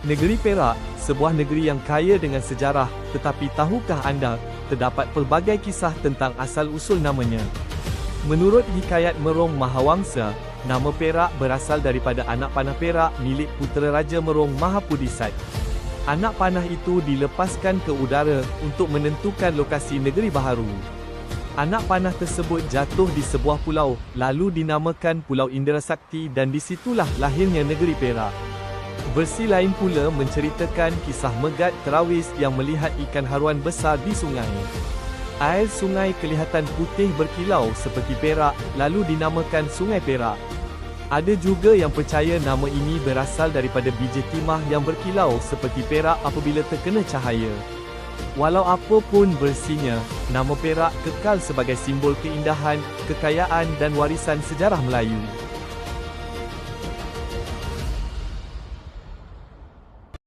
Negeri Perak, sebuah negeri yang kaya dengan sejarah, tetapi tahukah anda, terdapat pelbagai kisah tentang asal-usul namanya. Menurut hikayat Merong Mahawangsa, nama Perak berasal daripada anak panah perak milik Putera-Raja Merong Mahapudisat. Anak panah itu dilepaskan ke udara untuk menentukan lokasi negeri baharu. Anak panah tersebut jatuh di sebuah pulau, lalu dinamakan Pulau Indra Sakti dan disitulah lahirnya negeri Perak. Versi lain pula menceritakan kisah Megat Terawis yang melihat ikan haruan besar di sungai. Air sungai kelihatan putih berkilau seperti perak, lalu dinamakan Sungai Perak. Ada juga yang percaya nama ini berasal daripada biji timah yang berkilau seperti perak apabila terkena cahaya. Walau apa pun versinya, nama Perak kekal sebagai simbol keindahan, kekayaan dan warisan sejarah Melayu.